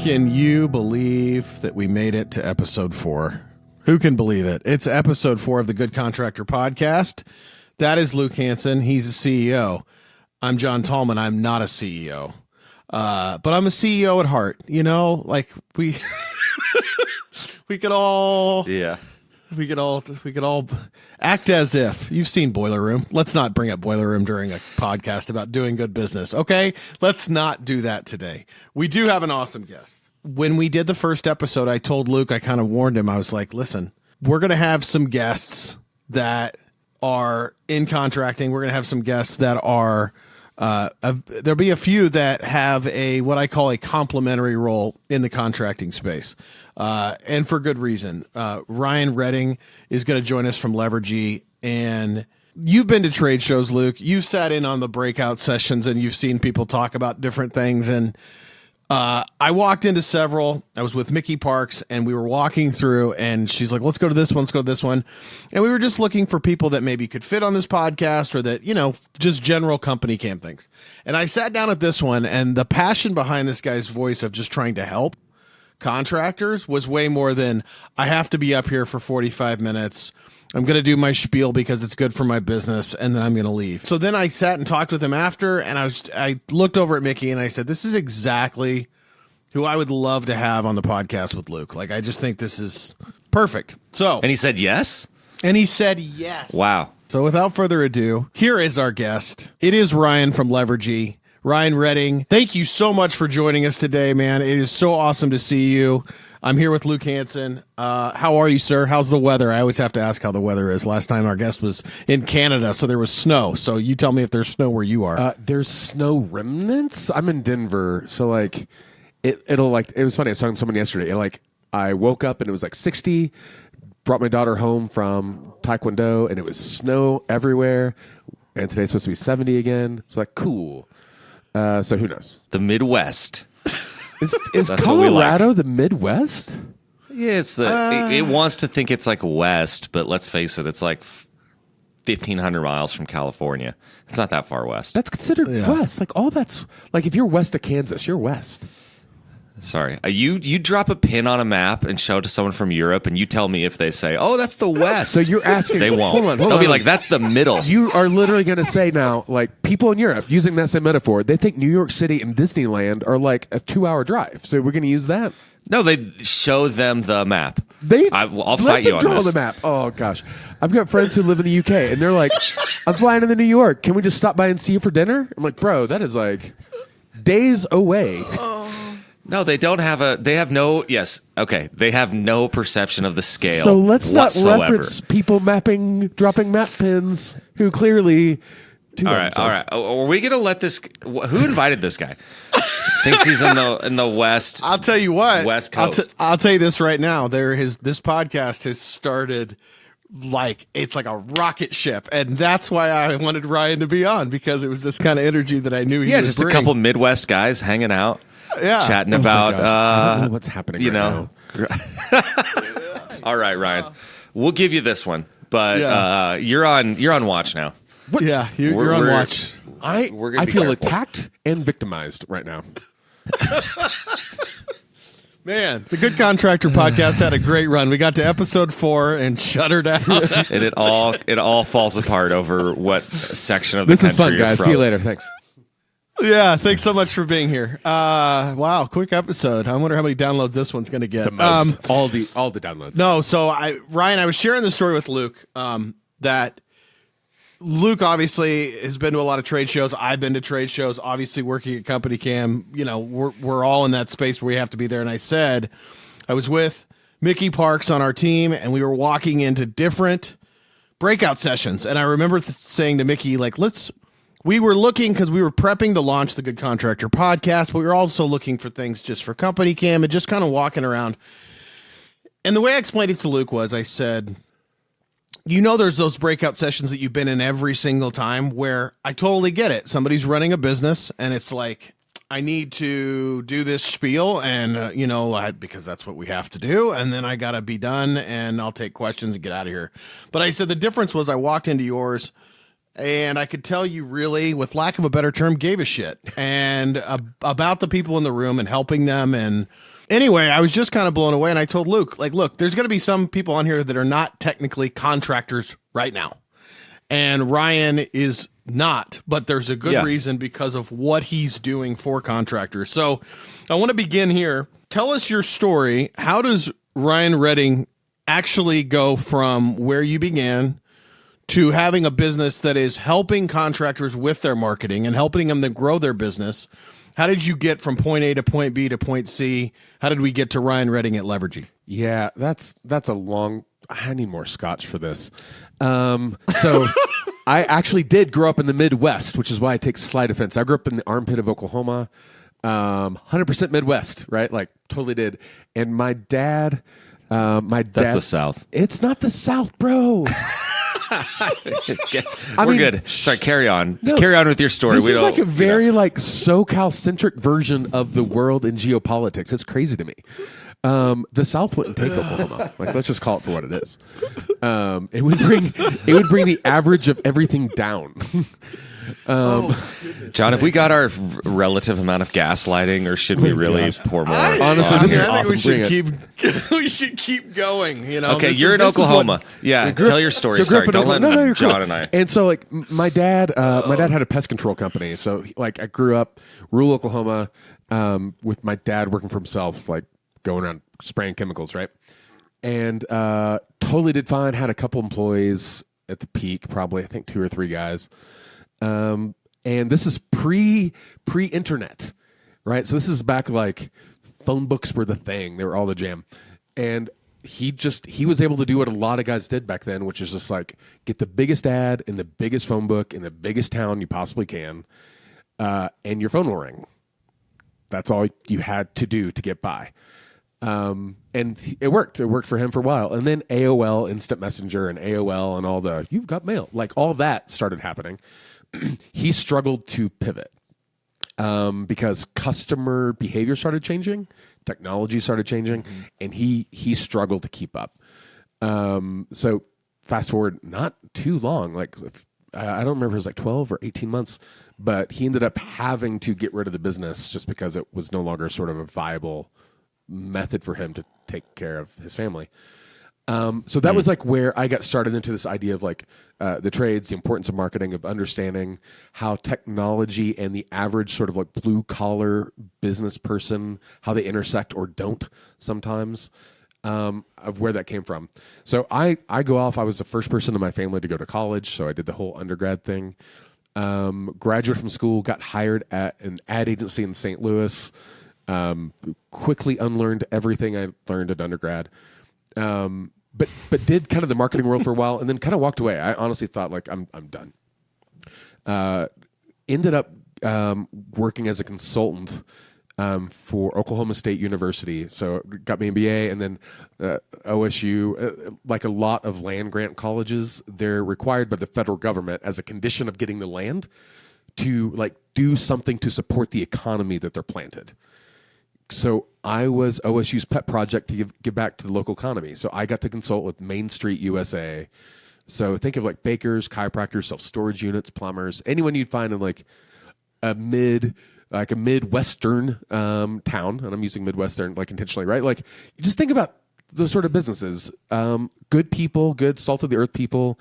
Can you believe that we made it to episode 4? Who can believe it? It's episode 4 of the Good Contractor Podcast. That is Luke Hansen. He's the CEO. I'm John Talman. I'm not a CEO. But I'm a CEO at heart. You know, like we could all act as if. You've seen Boiler Room. Let's not bring up Boiler Room during a podcast about doing good business, okay? Let's not do that today. We do have an awesome guest. When we did the first episode, I told Luke, I kind of warned him. I was like, listen, we're going to have some guests that are in contracting. We're going to have some guests that are there'll be a few that have what I call a complementary role in the contracting space. And for good reason. Ryan Redding is going to join us from Levergy. And you've been to trade shows, Luke. You've sat in on the breakout sessions and you've seen people talk about different things. And I walked into several. I was with Mickey Parks and we were walking through and she's like, let's go to this one. Let's go to this one. And we were just looking for people that maybe could fit on this podcast or that, you know, just general CompanyCam things. And I sat down at this one and the passion behind this guy's voice of just trying to help contractors was way more than I have to be up here for 45 minutes. I'm going to do my spiel because it's good for my business, and then I'm going to leave. So then I sat and talked with him after, and I looked over at Mickey, and I said, this is exactly who I would love to have on the podcast with Luke. Like, I just think this is perfect. So, and he said yes? And he said yes. Wow. So without further ado, here is our guest. It is Ryan from Levergy. Ryan Redding, thank you so much for joining us today, man. It is so awesome to see you. I'm here with Luke Hansen. How are you, sir? How's the weather? I always have to ask how the weather is. Last time our guest was in Canada, so there was snow. So you tell me if there's snow where you are. There's snow remnants. I'm in Denver, so like it'll like it was funny. I was talking to someone yesterday. Like I woke up and it was like 60. Brought my daughter home from Taekwondo, and it was snow everywhere. And today's supposed to be 70 again. So like cool. So who knows? The Midwest. Is Colorado the Midwest? Yeah, it's it wants to think it's like West, but let's face it, it's like 1,500 miles from California. It's not that far west. That's considered West. Like all that's like if you're west of Kansas, you're west. Sorry, you drop a pin on a map and show it to someone from Europe, and you tell me if they say, "Oh, that's the West." So you're asking? They won't. Hold They'll on. be like, "That's the middle." You are literally going to say now, like people in Europe using that same metaphor, they think New York City and Disneyland are like a 2-hour drive. So we're going to use that. No, they show them the map. I'll let fight you them on draw this. the map. Oh gosh, I've got friends who live in the UK, and they're like, "I'm flying into New York. Can we just stop by and see you for dinner?" I'm like, "Bro, that is like days away." No, they don't have they have no perception of the scale. So let's not whatsoever. reference people dropping map pins who clearly do All that right. Are we going to let this? Who invited this guy? Thinks he's in the West. I'll tell you what. West Coast. I'll tell you this right now. This podcast has started like it's like a rocket ship, and that's why I wanted Ryan to be on because it was this kind of energy that I knew he would just bring. a couple Midwest guys hanging out. Yeah. Chatting about I don't know what's happening you right know. now. All right, Ryan. We'll give you this one. But you're on watch now. What? Yeah, you're on watch. I be feel careful. attacked and victimized right now. Man, the Good Contractor Podcast had a great run. We got to episode 4 and shuttered out. And it all falls apart over what section of the This is country fun, you're guys. from. See you later. Thanks. Yeah, thanks so much for being here. Wow, quick episode. I wonder how many downloads this one's going to get. The most. All the downloads. No, so Ryan, I was sharing the story with Luke that Luke obviously has been to a lot of trade shows. I've been to trade shows. Obviously, working at CompanyCam, you know, we're all in that space where we have to be there. And I said, I was with Mickey Parks on our team, and we were walking into different breakout sessions. And I remember saying to Mickey, like, we were looking because we were prepping to launch the Good Contractor Podcast, but we were also looking for things just for CompanyCam and just kind of walking around. And the way I explained it to Luke was I said, you know, there's those breakout sessions that you've been in every single time where I totally get it. Somebody's running a business and it's like, I need to do this spiel and, because that's what we have to do. And then I got to be done and I'll take questions and get out of here. But I said the difference was I walked into yours and I could tell you really, with lack of a better term, gave a shit and about the people in the room and helping them. And anyway, I was just kind of blown away. And I told Luke, like, look, there's going to be some people on here that are not technically contractors right now. And Ryan is not, but there's a good reason because of what he's doing for contractors. So I want to begin here. Tell us your story. How does Ryan Redding actually go from where you began to having a business that is helping contractors with their marketing and helping them to grow their business? How did you get from point A to point B to point C? How did we get to Ryan Redding at Levergy? Yeah, that's a long. I need more scotch for this. So I actually did grow up in the Midwest, which is why I take slight offense. I grew up in the armpit of Oklahoma, 100% Midwest, right? Like totally did. And my dad. That's the South. It's not the South, bro. We're good. Sorry, carry on. No, carry on with your story. This is like a very like SoCal-centric version of the world in geopolitics. It's crazy to me. The South wouldn't take Oklahoma. Like, let's just call it for what it is. It would bring the average of everything down. John, have we got our relative amount of gaslighting, or should we really pour more? Honestly, this is awesome. We should keep going. You know. Okay, you're in Oklahoma. Tell your story. Sorry, don't let John and I. And so, like, my dad had a pest control company. So, like, I grew up rural Oklahoma with my dad working for himself, like going around spraying chemicals, right? And totally did fine. Had a couple employees at the peak, probably I think 2 or 3 guys. And this is pre-internet, right? So this is back like phone books were the thing. They were all the jam. And he was able to do what a lot of guys did back then, which is just like get the biggest ad in the biggest phone book in the biggest town you possibly can. And your phone will ring. That's all you had to do to get by. And it worked. It worked for him for a while. And then AOL, Instant Messenger, and AOL and all the, you've got mail, like all that started happening. He struggled to pivot because customer behavior started changing, technology started changing, and he struggled to keep up. So fast forward not too long, like I don't remember if it was like 12 or 18 months, but he ended up having to get rid of the business just because it was no longer sort of a viable method for him to take care of his family. So that was like where I got started into this idea of like the trades, the importance of marketing, of understanding how technology and the average sort of like blue collar business person, how they intersect or don't sometimes, of where that came from. So I go off. I was the first person in my family to go to college, so I did the whole undergrad thing. Graduated from school, got hired at an ad agency in St. Louis. Quickly unlearned everything I learned at undergrad. But did kind of the marketing world for a while and then kind of walked away. I honestly thought like I'm done. Ended up working as a consultant for Oklahoma State University. So got my MBA and then OSU. Like a lot of land grant colleges, they're required by the federal government as a condition of getting the land to like do something to support the economy that they're planted. So I was OSU's pet project to give back to the local economy. So I got to consult with Main Street USA. So think of like bakers, chiropractors, self-storage units, plumbers, anyone you'd find in like a Midwestern town. And I'm using Midwestern like intentionally, right? Like you just think about those sort of businesses. Good people, good salt of the earth people.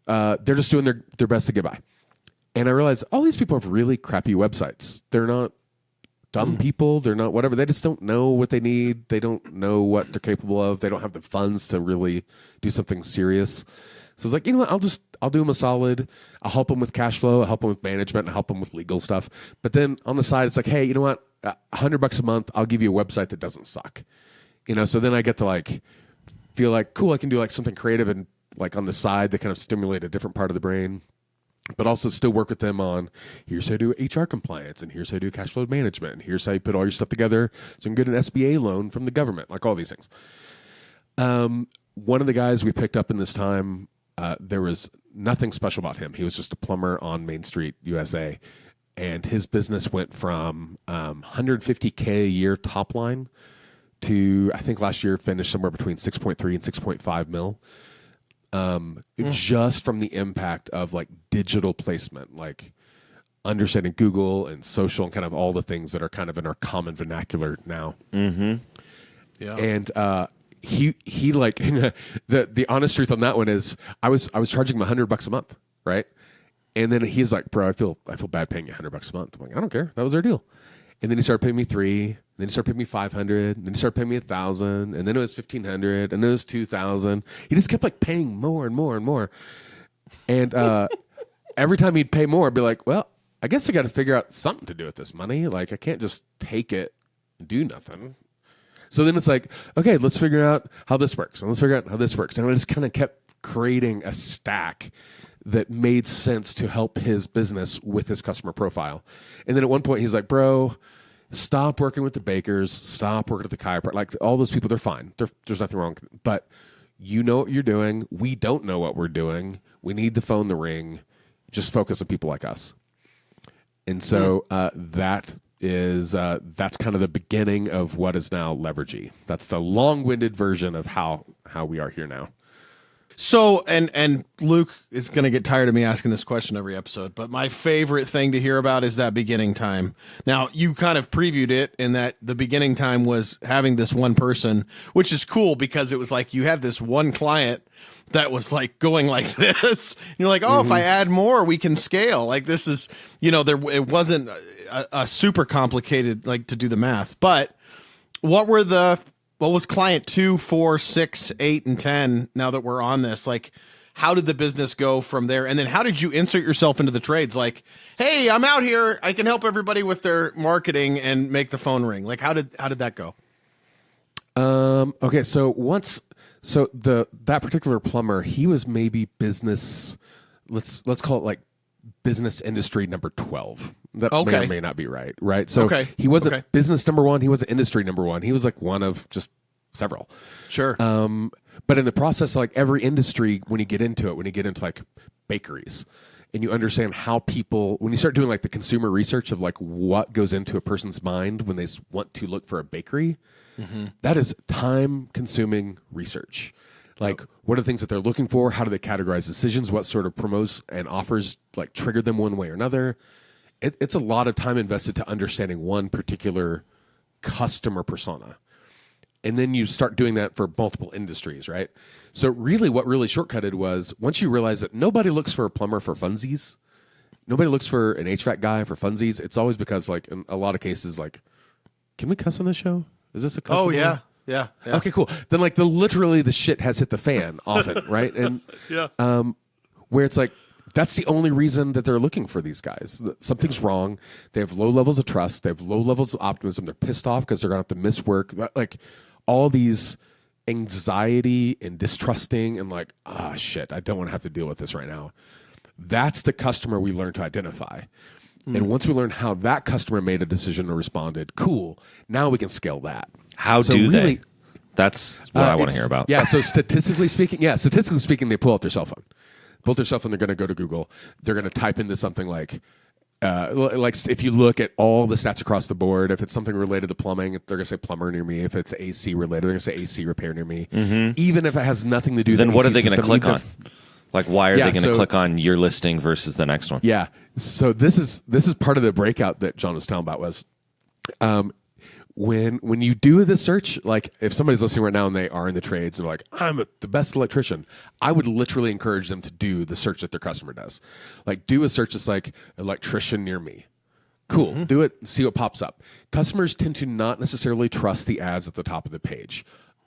They're just doing their best to get by. And I realized all these people have really crappy websites. They're not dumb people. They're not whatever. They just don't know what they need. They don't know what they're capable of. They don't have the funds to really do something serious. So it's like, you know what? I'll do them a solid. I'll help them with cash flow. I'll help them with management. I'll help them with legal stuff. But then on the side, it's like, hey, you know what? $100 a month. I'll give you a website that doesn't suck. You know, so then I get to like feel like, cool, I can do like something creative and like on the side that kind of stimulate a different part of the brain. But also still work with them on here's how to do HR compliance and here's how to do cash flow management and here's how you put all your stuff together so you can get an SBA loan from the government, like all these things. One of the guys we picked up in this time, there was nothing special about him. He was just a plumber on Main Street, USA. And his business went from $150K a year top line to, I think last year finished somewhere between 6.3 and 6.5 mil. just from the impact of like digital placement, like understanding Google and social and kind of all the things that are kind of in our common vernacular now. Yeah. And he like the honest truth on that one is I was charging him $100 a month, right? And then he's like, bro, I feel bad paying you $100 a month. I'm like, I don't care. That was our deal. And then he started paying me $300, then he started paying me $500, then he started paying me $1,000, and then it was $1,500, and then it was $2,000. He just kept like paying more and more and more. And every time he'd pay more, I'd be like, well, I guess I got to figure out something to do with this money. Like I can't just take it and do nothing. So then it's like, okay, let's figure out how this works, and let's figure out how this works. And I just kind of kept creating a stack that made sense to help his business with his customer profile. And then at one point he's like, bro, stop working with the bakers, stop working at the chiropractor. Like all those people, they're fine. There's nothing wrong. But you know what you're doing. We don't know what we're doing. We need to phone the ring. Just focus on people like us. And so that's kind of the beginning of what is now Levergy. That's the long-winded version of how we are here now. So, and Luke is going to get tired of me asking this question every episode, but my favorite thing to hear about is that beginning time. Now, you kind of previewed it in that the beginning time was having this one person, which is cool because it was like you had this one client that was like going like this. And you're like, oh, if I add more, we can scale. Like this is, it wasn't a super complicated, like to do the math, but what was client 2, 4, 6, 8, and 10 now that we're on this? Like, how did the business go from there? And then how did you insert yourself into the trades? Like, hey, I'm out here. I can help everybody with their marketing and make the phone ring. Like, how did that go? Okay, so that particular plumber, he was maybe business, let's call it like business industry number 12. That may or may not be right? So he wasn't business number 1. He wasn't industry number 1. He was like one of just several. Sure. But in the process, like every industry, when you get into like bakeries and you understand how people, when you start doing like the consumer research of like what goes into a person's mind when they want to look for a bakery, that is time consuming research. Like, what are the things that they're looking for? How do they categorize decisions? What sort of promos and offers like trigger them one way or another? It's a lot of time invested to understanding one particular customer persona. And then you start doing that for multiple industries, right? So really what really shortcutted was once you realize that nobody looks for a plumber for funsies, nobody looks for an HVAC guy for funsies, it's always because like in a lot of cases, like, can we cuss on this show? Is this a cuss? Oh, yeah. Yeah. Okay, cool. Then like literally the shit has hit the fan often, right? And where it's like, that's the only reason that they're looking for these guys. Something's wrong. They have low levels of trust. They have low levels of optimism. They're pissed off because they're going to have to miss work. Like all these anxiety and distrusting and like, shit, I don't want to have to deal with this right now. That's the customer we learn to identify. And once we learn how that customer made a decision or responded, cool, now we can scale that. How do they? That's what I want to hear about. Yeah, so statistically speaking, they pull out their cell phone. They're going to go to Google. They're going to type into something like if you look at all the stats across the board, if it's something related to plumbing, they're going to say plumber near me. If it's AC related, they're going to say AC repair near me. Even if it has nothing to do with then the what AC are they going to click on? Like, why are they going to click on your listing versus the next one? Yeah. So this is part of the breakout that John was telling about was when you do the search, like if somebody's listening right now and they are in the trades and they're like, I'm the best electrician, I would literally encourage them to do the search that their customer does. Like do a search that's like electrician near me. Cool. Do it and see what pops up. Customers tend to not necessarily trust the ads at the top of the page.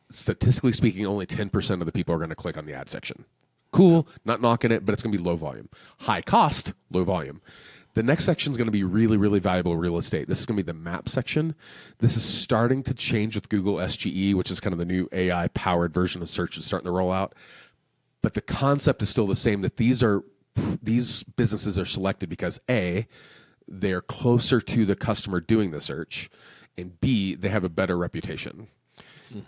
Statistically speaking, only 10% of the people are going to click on the ad section. Cool, not knocking it, but it's going to be low volume. High cost, low volume. The next section is going to be really, really valuable real estate. This is going to be the map section. This is starting to change with Google SGE, which is kind of the new AI-powered version of search that's starting to roll out. But the concept is still the same, that these businesses are selected because A, they're closer to the customer doing the search, and B, they have a better reputation.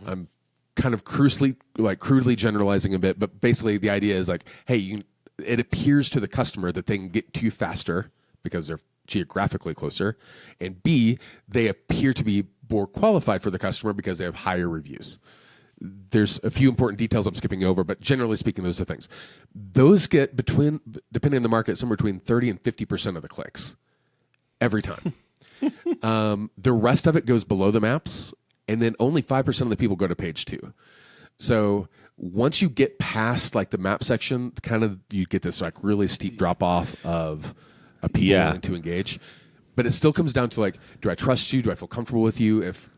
I'm kind of crudely generalizing a bit, but basically the idea is like, hey, it appears to the customer that they can get to you faster because they're geographically closer, and B, they appear to be more qualified for the customer because they have higher reviews. there's a few important details I'm skipping over, but generally speaking, those are things. Those get depending on the market, somewhere between 30 and 50% of the clicks every time. The rest of it goes below the maps, and then only 5% of the people go to page 2. So once you get past like the map section, kind of you get this like really steep drop off of people willing to engage. But it still comes down to like, do I trust you? Do I feel comfortable with you? If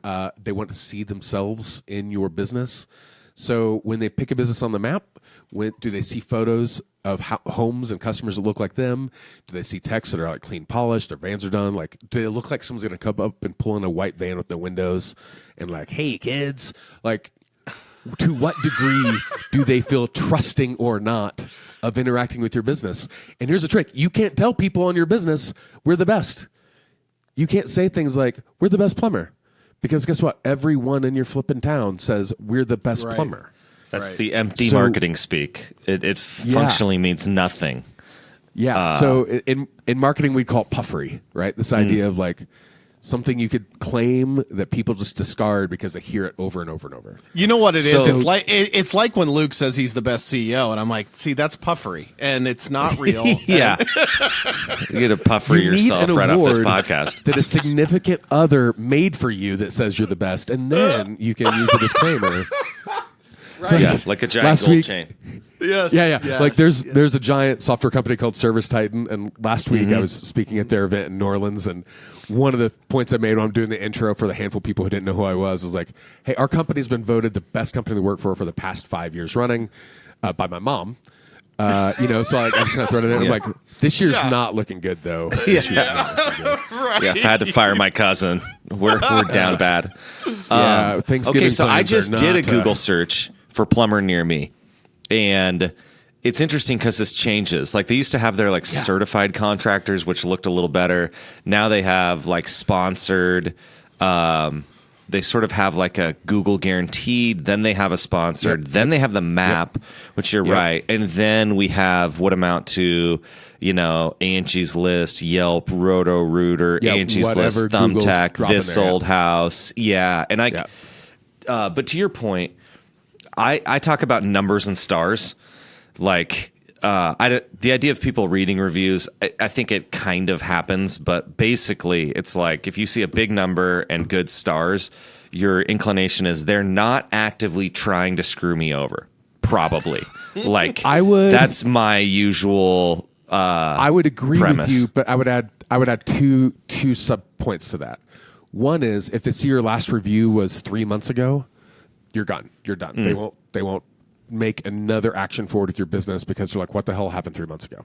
they want to see themselves in your business. So when they pick a business on the map, do they see photos of homes and customers that look like them? Do they see texts that are like clean polished? Their vans are done. Like, do they look like someone's going to come up and pull in a white van with the windows and like, hey kids, like, to what degree do they feel trusting or not of interacting with your business? And here's the trick. You can't tell people on your business, we're the best. You can't say things like, we're the best plumber. Because guess what? Everyone in your flipping town says we're the best plumber. That's the empty marketing speak. It functionally means nothing. Yeah. So in marketing, we call it puffery, right? This idea of like something you could claim that people just discard because they hear it over and over and over. You know what it is? It's like when Luke says he's the best CEO, and I'm like, see, that's puffery, and it's not real. Yeah. You get to puffery yourself right off this podcast. That a significant other made for you that says you're the best, and then you can use a disclaimer. So, like a giant gold chain. Yes. Yeah. Like there's a giant software company called Service Titan, and last week I was speaking at their event in New Orleans, and one of the points I made when I'm doing the intro for the handful of people who didn't know who I was like, hey, our company's been voted the best company to work for the past 5 years running by my mom. So I'm just gonna throw it in. I'm like, this year's not looking good though. This year's not looking good. Right. Yeah, if I had to fire my cousin, we're down bad. Thanksgiving. Okay, so I just did a Google search for plumber near me, and it's interesting because this changes. Like they used to have their like certified contractors, which looked a little better. Now they have like sponsored. They sort of have like a Google guaranteed. Then they have a sponsored. Yep. Then they have the map, which you're right. And then we have what amount to, Angie's List, Yelp, Roto-Rooter, Angie's List, Thumbtack, This Old House. Yeah. And but to your point, I talk about numbers and stars. Like the idea of people reading reviews, I think it kind of happens, but basically it's like if you see a big number and good stars, your inclination is they're not actively trying to screw me over. Probably. Like that's my usual I would agree premise. with you, but I would add two sub points to that. One is if they see your last review was 3 months ago, you're done. They won't make another action forward with your business because they're like, what the hell happened 3 months ago?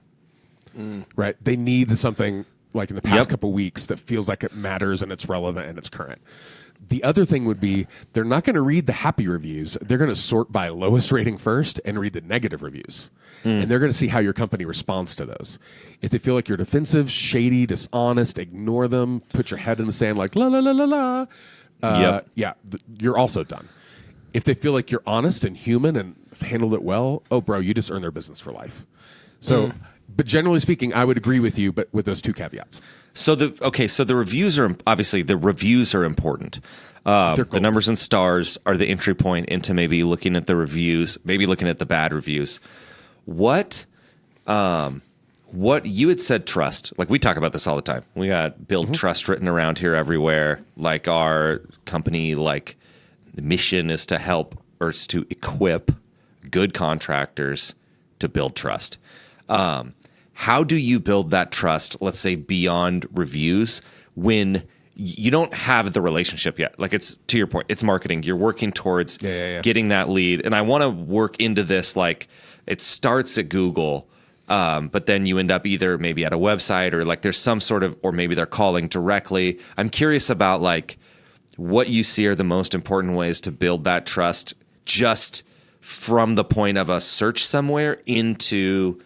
Right? They need something like in the past couple weeks that feels like it matters and it's relevant and it's current. The other thing would be they're not going to read the happy reviews. They're going to sort by lowest rating first and read the negative reviews. And they're going to see how your company responds to those. If they feel like you're defensive, shady, dishonest, ignore them, put your head in the sand like la la la la la. You're also done. If they feel like you're honest and human and handled it well, oh, bro, you just earn their business for life. So, but generally speaking, I would agree with you, but with those two caveats. So the reviews are obviously important. The numbers and stars are the entry point into maybe looking at the reviews, maybe looking at the bad reviews. What you had said trust, like we talk about this all the time. We got build trust written around here everywhere. Like our company, like the mission is to help or is to equip good contractors to build trust. How do you build that trust, let's say beyond reviews, when you don't have the relationship yet? Like it's, to your point, it's marketing. You're working towards getting that lead. And I want to work into this, like it starts at Google, but then you end up either maybe at a website or like there's some sort of, or maybe they're calling directly. I'm curious about like what you see are the most important ways to build that trust just from the point of a search somewhere into,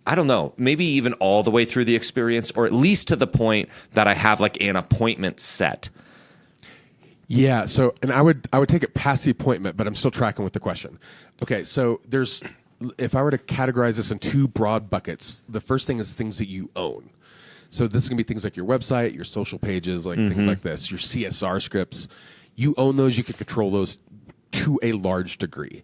I don't know, maybe even all the way through the experience, or at least to the point that I have like an appointment set. Yeah. So, and I would take it past the appointment, but I'm still tracking with the question. Okay. So if I were to categorize this in two broad buckets, the first thing is things that you own. So this is going to be things like your website, your social pages, like things like this, your CSR scripts. You own those. You can control those to to a large degree.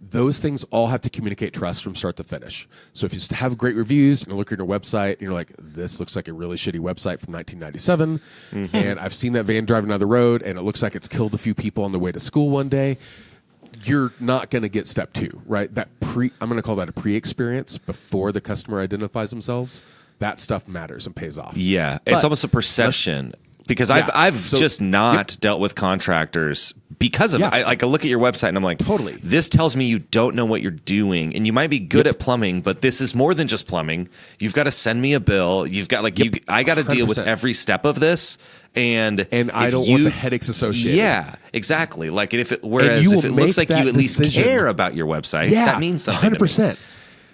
Those things all have to communicate trust from start to finish. So if you have great reviews and you look at your website and you're like, this looks like a really shitty website from 1997, and I've seen that van driving down the road and it looks like it's killed a few people on the way to school one day, you're not going to get step 2, right? That I'm going to call that a pre-experience before the customer identifies themselves. That stuff matters and pays off. Yeah, it's almost a perception. Because I've just not dealt with contractors because of it. I look at your website and I'm like, totally. This tells me you don't know what you're doing, and you might be good at plumbing, but this is more than just plumbing. You've got to send me a bill. You've got I got to deal with every step of this, and I don't want the headaches associated. Yeah, exactly. Like, and if it looks like you at least care about your website, that means something. 100%.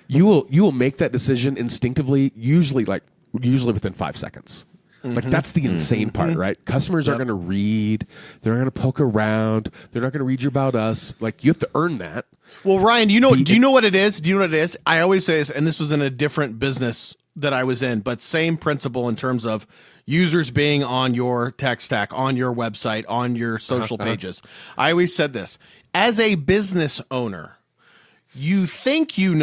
You will make that decision instinctively, usually within 5 seconds. Like, that's the insane part, right? Customers are going to read. They're going to poke around. They're not going to read your about us. Like, you have to earn that. Well, Ryan, do you know what it is? Do you know what it is? I always say this, and this was in a different business that I was in, but same principle in terms of users being on your tech stack, on your website, on your social pages. I always said this. As a business owner, you think you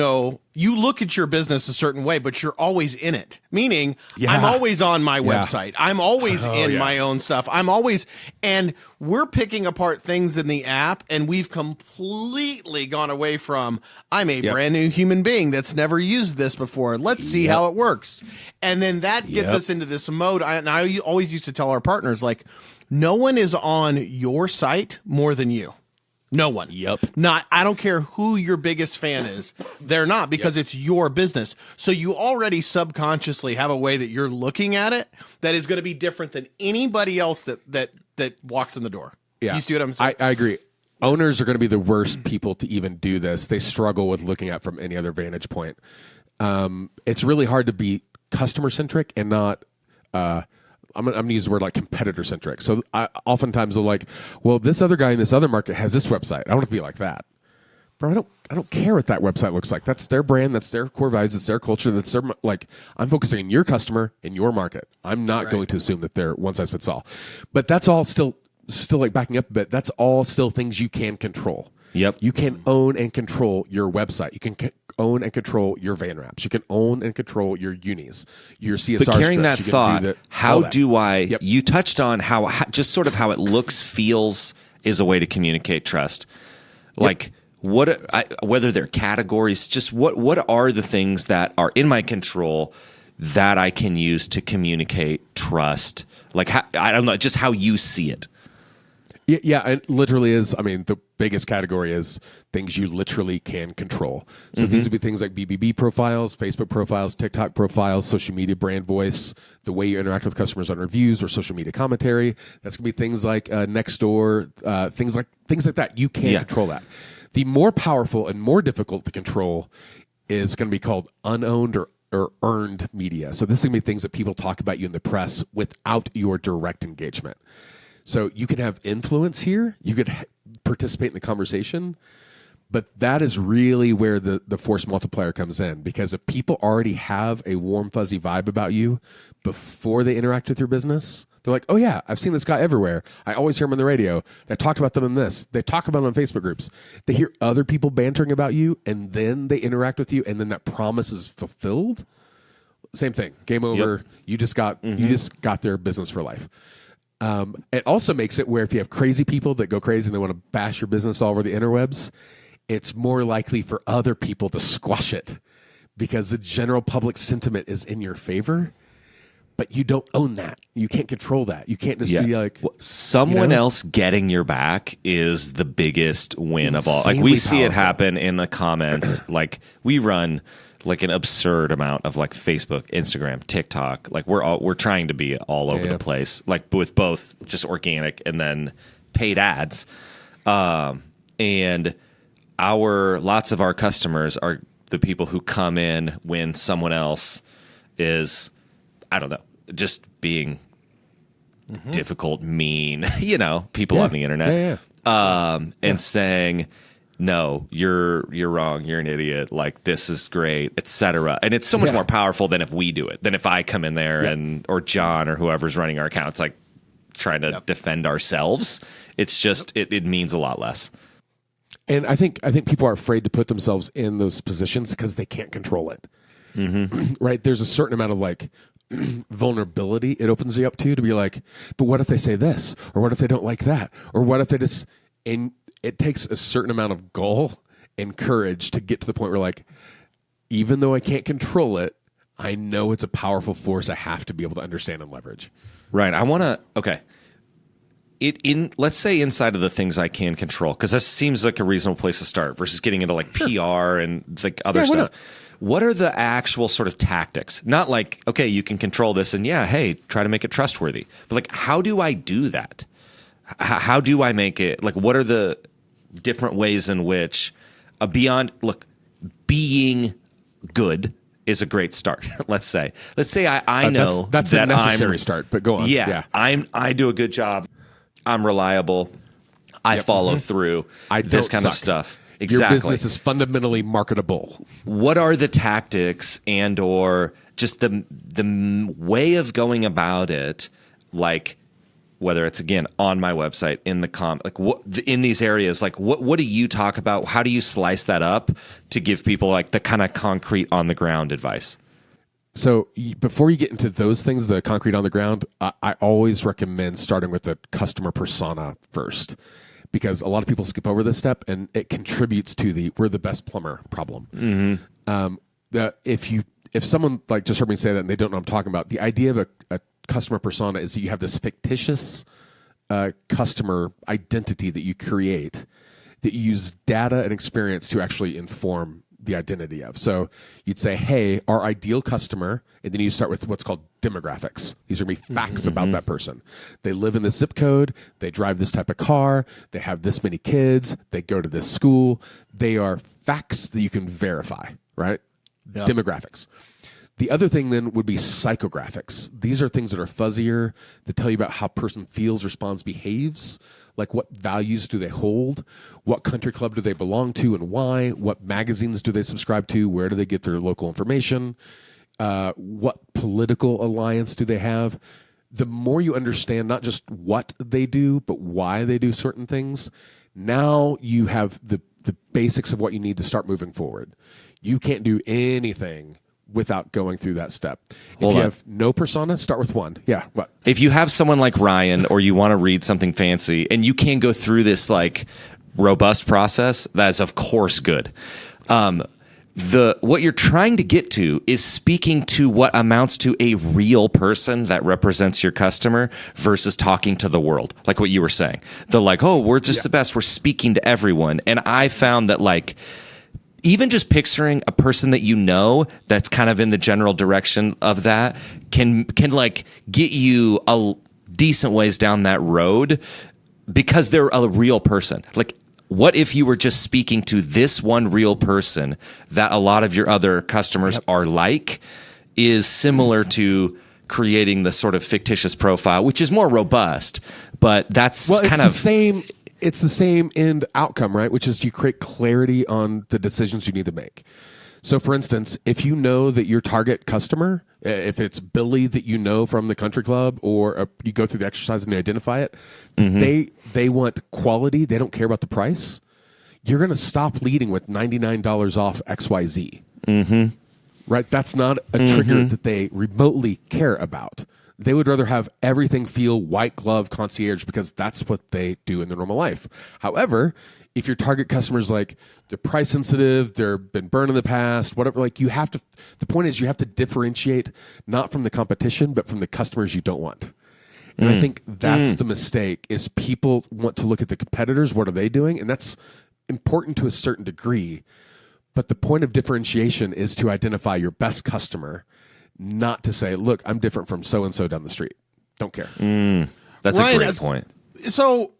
look at your business a certain way, but you're always in it. Meaning, I'm always on my website. I'm always in my own stuff. And we're picking apart things in the app, and we've completely gone away from, I'm a brand new human being that's never used this before. Let's see how it works. And then that gets us into this mode. I always used to tell our partners, like, no one is on your site more than you. No one. I don't care who your biggest fan is. They're not, because it's your business. So you already subconsciously have a way that you're looking at it that is going to be different than anybody else that walks in the door. Yeah. You see what I'm saying? I agree. Owners are going to be the worst people to even do this. They struggle with looking at it from any other vantage point. It's really hard to be customer centric and not I'm going to use the word like competitor centric. So I oftentimes will like, well, this other guy in this other market has this website. I want it to be like that. Bro, I don't care what that website looks like. That's their brand. That's their core values. It's their culture. That's their, like, I'm focusing on your customer and your market. I'm not going to assume that they're one size fits all. But that's all still like backing up a bit. That's all still things you can control. Yep. You can own and control your website. You can own and control your van wraps. You can own and control your unis, your CSR. But carrying strips. that thought, how do I? You touched on how just sort of how it looks, feels is a way to communicate trust. Like whether they're categories, just what are the things that are in my control that I can use to communicate trust? Like I don't know, just how you see it. Yeah, it literally is. I mean, the biggest category is things you literally can control. So these would be things like BBB profiles, Facebook profiles, TikTok profiles, social media brand voice, the way you interact with customers on reviews or social media commentary. That's going to be things like Nextdoor, things like that. You can control that. The more powerful and more difficult to control is going to be called unowned or earned media. So this is going to be things that people talk about you in the press without your direct engagement. So you can have influence here. You could participate in the conversation, but that is really where the force multiplier comes in. Because if people already have a warm, fuzzy vibe about you before they interact with your business, they're like, oh yeah, I've seen this guy everywhere. I always hear him on the radio. They talked about them in this. They talk about them on Facebook groups. They hear other people bantering about you, and then they interact with you, and then that promise is fulfilled. Same thing. Game over. Yep. You just got their business for life. It also makes it where if you have crazy people that go crazy and they want to bash your business all over the interwebs, it's more likely for other people to squash it because the general public sentiment is in your favor, but you don't own that. You can't control that. You can't just be like... Someone else getting your back is the biggest win of all. Like we see it happen in the comments. Like we run... like an absurd amount of like Facebook, Instagram, TikTok. Like we're trying to be all over the place, like with both just organic and then paid ads. And lots of our customers are the people who come in when someone else is, I don't know, just being difficult, mean, people on the internet, and saying, no, you're wrong. You're an idiot. Like this is great, etc. And it's so much more powerful than if we do it. Than if I come in there or John or whoever's running our accounts, like trying to defend ourselves. It's just it means a lot less. And I think people are afraid to put themselves in those positions because they can't control it. Right? There's a certain amount of like vulnerability it opens you up to be like, but what if they say this? Or what if they don't like that? Or what if they just, and it takes a certain amount of gall and courage to get to the point where like, even though I can't control it, I know it's a powerful force I have to be able to understand and leverage. Right. I want to, okay. Let's say inside of the things I can control, because that seems like a reasonable place to start versus getting into like PR and like other stuff. What are the actual sort of tactics? Not like, okay, you can control this and hey, try to make it trustworthy. But like, how do I do that? How do I make it, like, what are the different ways in which being good is a great start. Let's say I know that's that a necessary start, but go on. Yeah. I do a good job. I'm reliable. I follow through. This kind of stuff. Exactly. Your business is fundamentally marketable. What are the tactics and or just the way of going about it? Like whether it's again on my website in the like what in these areas, like what do you talk about? How do you slice that up to give people like the kind of concrete on the ground advice? So before you get into those things, the concrete on the ground, I always recommend starting with the customer persona first, because a lot of people skip over this step and it contributes to the we're the best plumber problem. If someone like just heard me say that and they don't know what I'm talking about, the idea of a customer persona is that you have this fictitious customer identity that you create that you use data and experience to actually inform the identity of. So you'd say, hey, our ideal customer, and then you start with what's called demographics. These are going to be facts about that person. They live in this zip code, they drive this type of car, they have this many kids, they go to this school. They are facts that you can verify, right? Yep. Demographics. The other thing then would be psychographics. These are things that are fuzzier, that tell you about how a person feels, responds, behaves. Like what values do they hold? What country club do they belong to and why? What magazines do they subscribe to? Where do they get their local information? What political alliance do they have? The more you understand not just what they do, but why they do certain things, now you have the basics of what you need to start moving forward. You can't do anything without going through that step. If you have no persona, start with one. Yeah. What? If you have someone like Ryan or you want to read something fancy and you can go through this like robust process, that's of course good. What you're trying to get to is speaking to what amounts to a real person that represents your customer versus talking to the world. Like what you were saying. The like, oh, we're just the best. We're speaking to everyone. And I found that like, even just picturing a person that you know that's kind of in the general direction of that can like get you a decent ways down that road because they're a real person. Like, what if you were just speaking to this one real person that a lot of your other customers are like, is similar to creating the sort of fictitious profile, which is more robust, but that's kind of the same. It's the same end outcome, right? Which is you create clarity on the decisions you need to make. So, for instance, if you know that your target customer, if it's Billy that you know from the country club, or you go through the exercise and you identify it, they want quality. They don't care about the price. You're going to stop leading with $99 off XYZ. Right? That's not a trigger that they remotely care about. They would rather have everything feel white glove concierge because that's what they do in their normal life. However, if your target customer is like they're price sensitive, they've been burned in the past, whatever, like you have to, the point is you have to differentiate not from the competition, but from the customers you don't want. And I think that's the mistake is people want to look at the competitors. What are they doing? And that's important to a certain degree. But the point of differentiation is to identify your best customer, not to say, look, I'm different from so-and-so down the street. Don't care. That's Ryan, a great point. So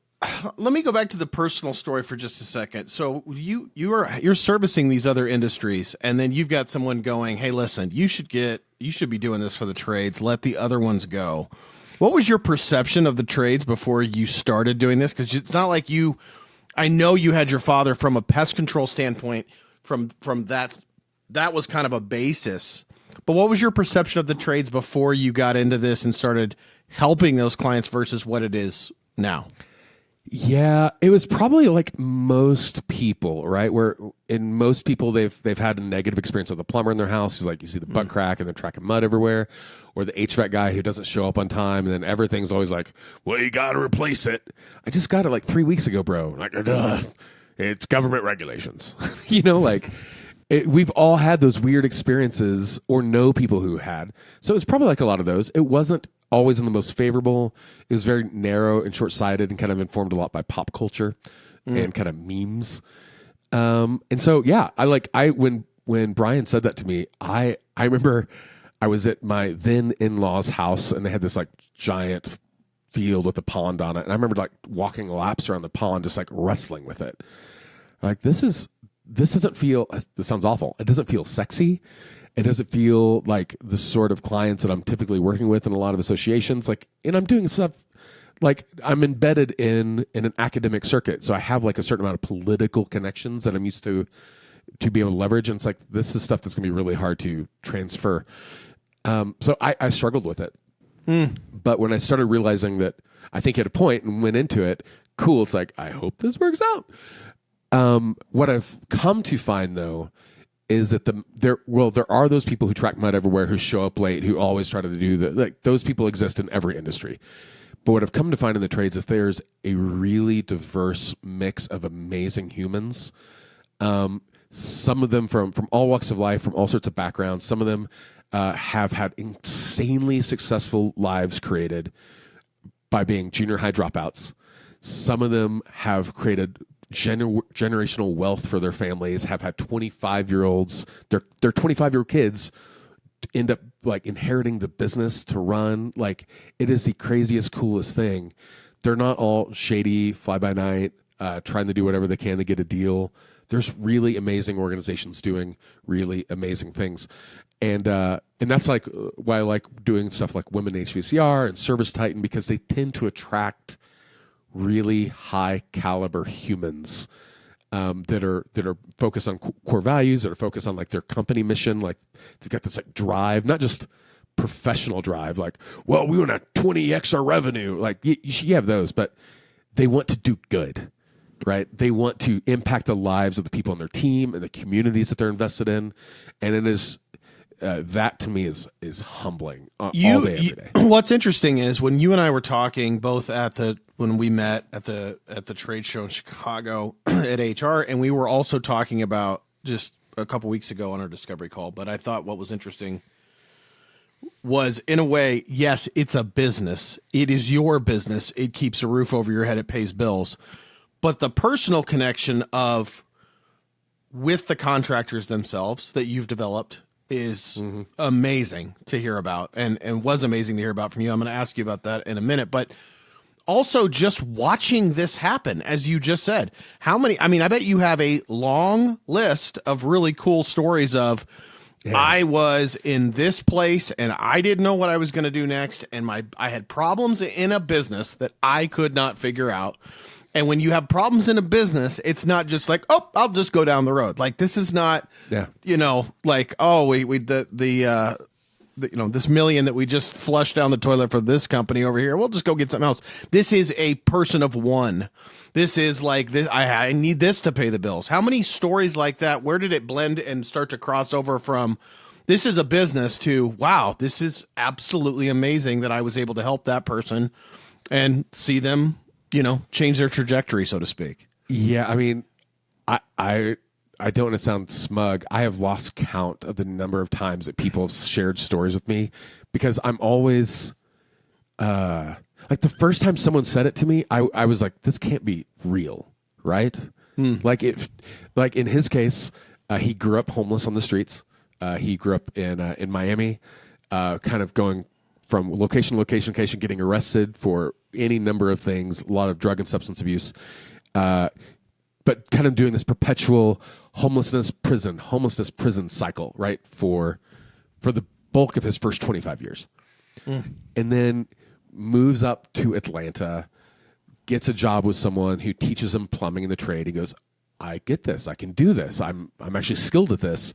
let me go back to the personal story for just a second. So you're servicing these other industries, and then you've got someone going, hey, listen, you should be doing this for the trades. Let the other ones go. What was your perception of the trades before you started doing this? Because it's not like I know you had your father from a pest control standpoint, from that was kind of a basis. But what was your perception of the trades before you got into this and started helping those clients versus what it is now? Yeah, it was probably like most people, right? Where in most people they've had a negative experience with the plumber in their house who's like, you see the butt crack and they're tracking mud everywhere, or the HVAC guy who doesn't show up on time, and then everything's always like, well, you got to replace it. I just got it like 3 weeks ago, bro. Like, it's government regulations, like. We've all had those weird experiences or know people who had. So it's probably like a lot of those. It wasn't always in the most favorable. It was very narrow and short-sighted and kind of informed a lot by pop culture and kind of memes. And so, yeah, when Brian said that to me, I remember I was at my then in-laws house and they had this like giant field with a pond on it. And I remember like walking laps around the pond, just like wrestling with it. Like, this doesn't feel, this sounds awful. It doesn't feel sexy. It doesn't feel like the sort of clients that I'm typically working with in a lot of associations. Like, and I'm doing stuff like I'm embedded in an academic circuit. So I have like a certain amount of political connections that I'm used to be able to leverage. And it's like, this is stuff that's going to be really hard to transfer. So I struggled with it. But when I started realizing that I think at a point and went into it, cool. It's like, I hope this works out. What I've come to find though is that there are those people who track mud everywhere, who show up late, who always try to do those people exist in every industry. But what I've come to find in the trades is there's a really diverse mix of amazing humans. Some of them from all walks of life, from all sorts of backgrounds. Some of them have had insanely successful lives created by being junior high dropouts. Some of them have created generational wealth for their families, have had 25-year-olds, their 25-year-old kids end up like inheriting the business to run. Like, it is the craziest, coolest thing. They're not all shady, fly by night, trying to do whatever they can to get a deal. There's really amazing organizations doing really amazing things. And that's like why I like doing stuff like Women HVACR and Service Titan, because they tend to attract really high caliber humans that are focused on core values, that are focused on like their company mission. Like, they've got this like drive, not just professional drive, like, well, we want to 20x our revenue. Like, you have those, but they want to do good, right? They want to impact the lives of the people on their team and the communities that they're invested in. And it is, that to me is humbling all day, every day. What's interesting is when you and I were talking both when we met at the trade show in Chicago at HR, and we were also talking about just a couple weeks ago on our discovery call. But I thought what was interesting was, in a way, yes, it's a business. It is your business. It keeps a roof over your head. It pays bills. But the personal connection with the contractors themselves that you've developed is amazing to hear about, and was amazing to hear about from you. I'm going to ask you about that in a minute, but also just watching this happen, as you just said, I bet you have a long list of really cool stories of, I was in this place and I didn't know what I was going to do next. And I had problems in a business that I could not figure out. And when you have problems in a business, it's not just like, oh, I'll just go down the road. Like, this is not, like, oh, this million that we just flushed down the toilet for this company over here, we'll just go get something else. This is a person of one. This is like this. I need this to pay the bills. How many stories like that? Where did it blend and start to cross over from this is a business to, wow, this is absolutely amazing that I was able to help that person and see them, change their trajectory, so to speak. Yeah, I mean, I don't want to sound smug. I have lost count of the number of times that people have shared stories with me, because I'm always like, the first time someone said it to me, I was like, this can't be real, right? Like, in his case, he grew up homeless on the streets. He grew up in Miami, kind of going from location to location, getting arrested for any number of things, a lot of drug and substance abuse, but kind of doing this perpetual homelessness prison cycle, right? For the bulk of his first 25 years. And then moves up to Atlanta, gets a job with someone who teaches him plumbing in the trade. He goes, I get this. I can do this. I'm actually skilled at this.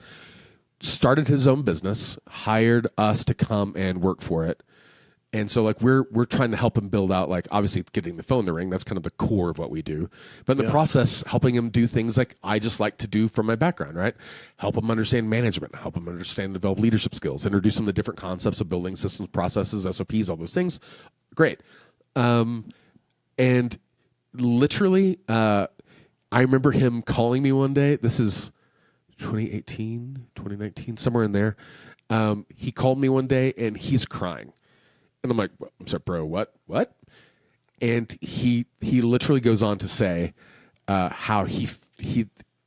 Started his own business, hired us to come and work for it. And so like we're trying to help him build out, like obviously getting the phone to ring. That's kind of the core of what we do. But in the process, helping him do things like I just like to do from my background, right? Help him understand management, help him understand and develop leadership skills, introduce him to different concepts of building systems, processes, SOPs, all those things. Great. And literally, I remember him calling me one day. This is 2018, 2019, somewhere in there. He called me one day and he's crying. And I'm like, I'm sorry, bro, what? And he literally goes on to say how he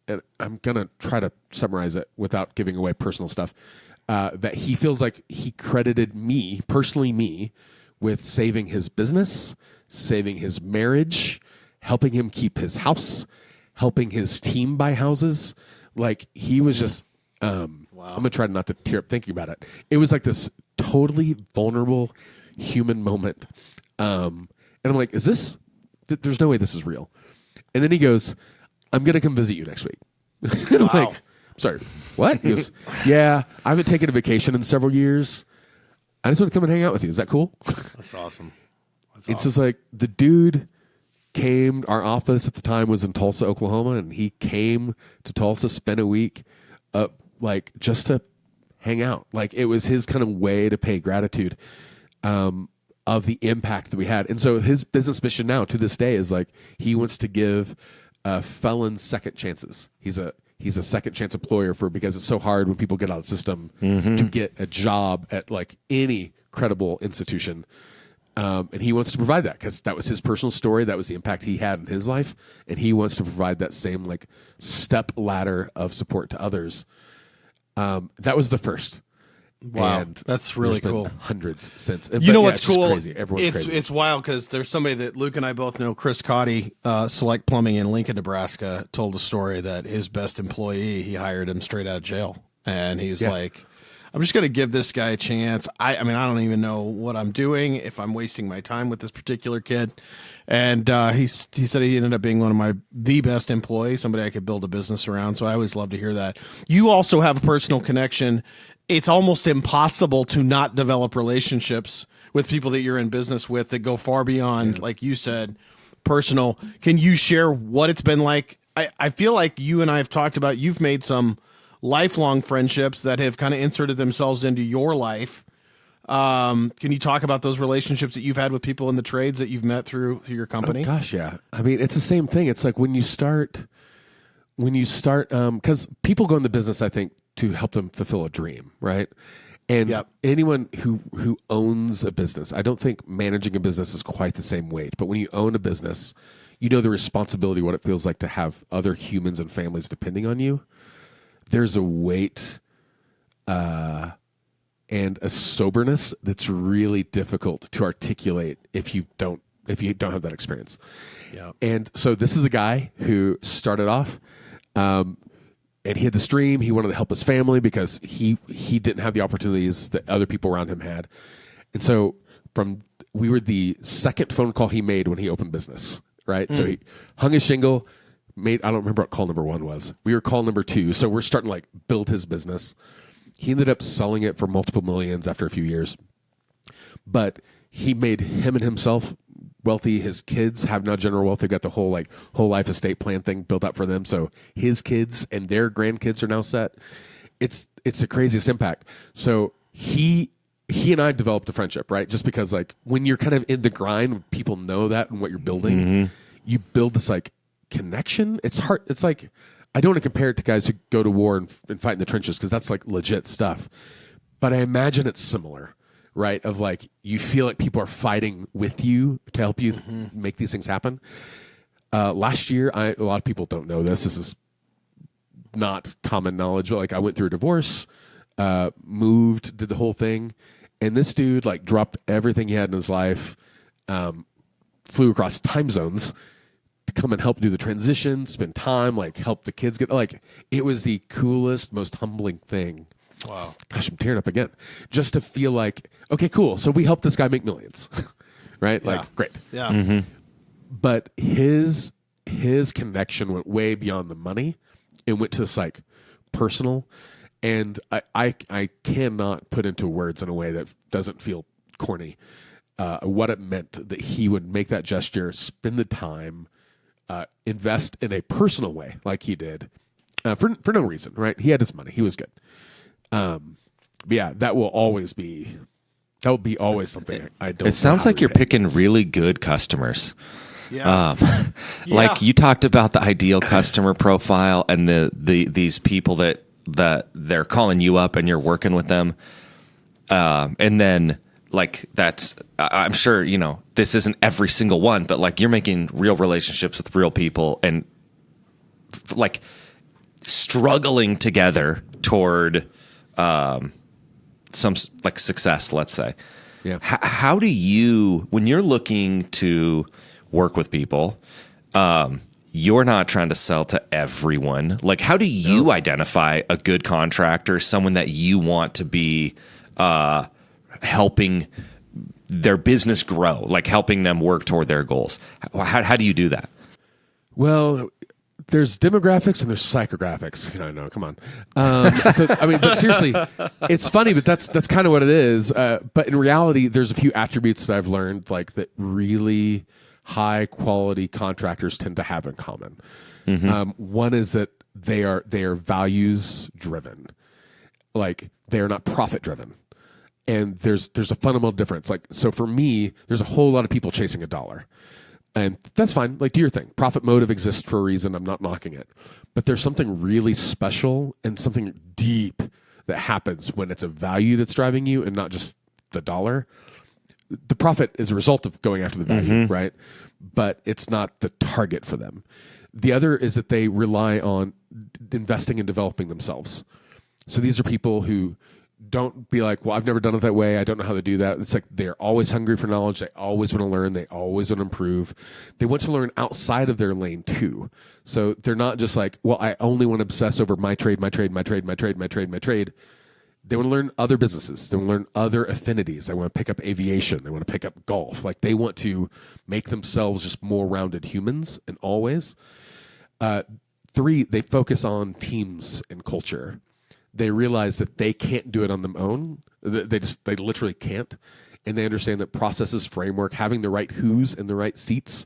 and I'm going to try to summarize it without giving away personal stuff, that he feels like he credited me, personally me, with saving his business, saving his marriage, helping him keep his house, helping his team buy houses. Like he was just, I'm going to try not to tear up thinking about it. It was like this totally vulnerable human moment. And I'm like, there's no way this is real. And then he goes, I'm going to come visit you next week. And I'm like, I'm sorry, what? He goes, yeah, I haven't taken a vacation in several years. I just want to come and hang out with you. Is that cool? That's awesome. It's just like the dude came, our office at the time was in Tulsa, Oklahoma, and he came to Tulsa, spent a week, like just to hang out. Like it was his kind of way to pay gratitude of the impact that we had. And so his business mission now to this day is like he wants to give felons second chances. He's a second chance employer because it's so hard when people get out of the system to get a job at like any credible institution. And he wants to provide that because that was his personal story. That was the impact he had in his life. And he wants to provide that same like step ladder of support to others. That was the first. Wow, and that's really there's been cool. Hundreds since. You know what's it's just cool? Crazy. Everyone's crazy. It's wild because there's somebody that Luke and I both know, Chris Cotty, Select Plumbing in Lincoln, Nebraska, told a story that his best employee, he hired him straight out of jail. And he's like, I'm just going to give this guy a chance. I mean, I don't even know what I'm doing, if I'm wasting my time with this particular kid. And he said he ended up being one of the best employees, somebody I could build a business around. So I always love to hear that. You also have a personal connection. It's almost impossible to not develop relationships with people that you're in business with that go far beyond, like you said, personal. Can you share what it's been like? I feel like you and I have talked about, you've made some lifelong friendships that have kind of inserted themselves into your life. Can you talk about those relationships that you've had with people in the trades that you've met through your company? Oh, gosh, yeah. I mean, it's the same thing. It's like when you start, because people go into business, I think, to help them fulfill a dream, right? And anyone who owns a business, I don't think managing a business is quite the same weight. But when you own a business, you know the responsibility, what it feels like to have other humans and families depending on you. There's a weight and a soberness that's really difficult to articulate if you don't have that experience. Yeah. And so this is a guy who started off, and he had this dream. He wanted to help his family because he didn't have the opportunities that other people around him had. And so we were the second phone call he made when he opened business, right? So he hung his shingle, I don't remember what call number 1 was. We were call number 2. So we're starting to like build his business. He ended up selling it for multiple millions after a few years. But he made him and himself wealthy. His kids have now general wealth. They've got the whole life estate plan thing built up for them. So his kids and their grandkids are now set. It's the craziest impact. So he and I developed a friendship, right? Just because like when you're kind of in the grind, people know that and what you're building, you build this like connection. It's hard. It's like, I don't want to compare it to guys who go to war and fight in the trenches because that's like legit stuff. But I imagine it's similar. Right? Of like, you feel like people are fighting with you to help you make these things happen. Last year, a lot of people don't know this. This is not common knowledge, but like I went through a divorce, moved, did the whole thing. And this dude like dropped everything he had in his life, flew across time zones to come and help do the transition, spend time, like help the kids get, like, it was the coolest, most humbling thing. Wow. Gosh, I'm tearing up again. Just to feel like, okay, cool. So we helped this guy make millions, right? Yeah. Like, great. Yeah. But his connection went way beyond the money. It went to this like personal, and I cannot put into words in a way that doesn't feel corny. what it meant that he would make that gesture, spend the time, invest in a personal way like he did for no reason, right? He had his money. He was good. But yeah, that will be always something I don't. It sounds like you're picking really good customers. Yeah. Like you talked about the ideal customer profile and these people that they're calling you up and you're working with them. And then like I'm sure, this isn't every single one, but like you're making real relationships with real people and like struggling together toward some like success, let's say. Yeah. How do you, when you're looking to work with people, you're not trying to sell to everyone. Like, how do you identify a good contractor, someone that you want to be helping their business grow, like helping them work toward their goals? How do you do that? Well, there's demographics and there's psychographics. I know, come on. But seriously, it's funny, but that's kind of what it is. But in reality, there's a few attributes that I've learned, like that really high quality contractors tend to have in common. Mm-hmm. One is that they are values driven, like they are not profit driven. And there's a fundamental difference. Like, so for me, there's a whole lot of people chasing a dollar. And that's fine. Like, do your thing. Profit motive exists for a reason. I'm not knocking it. But there's something really special and something deep that happens when it's a value that's driving you and not just the dollar. The profit is a result of going after the value, right? But it's not the target for them. The other is that they rely on investing and developing themselves. So these are people who don't be like, well, I've never done it that way. I don't know how to do that. It's like they're always hungry for knowledge. They always want to learn. They always want to improve. They want to learn outside of their lane too. So they're not just like, well, I only want to obsess over my trade. They want to learn other businesses. They want to learn other affinities. They want to pick up aviation. They want to pick up golf. Like they want to make themselves just more rounded humans in all ways. 3, they focus on teams and culture. They realize that they can't do it on their own. They literally can't. And they understand that processes, framework, having the right who's in the right seats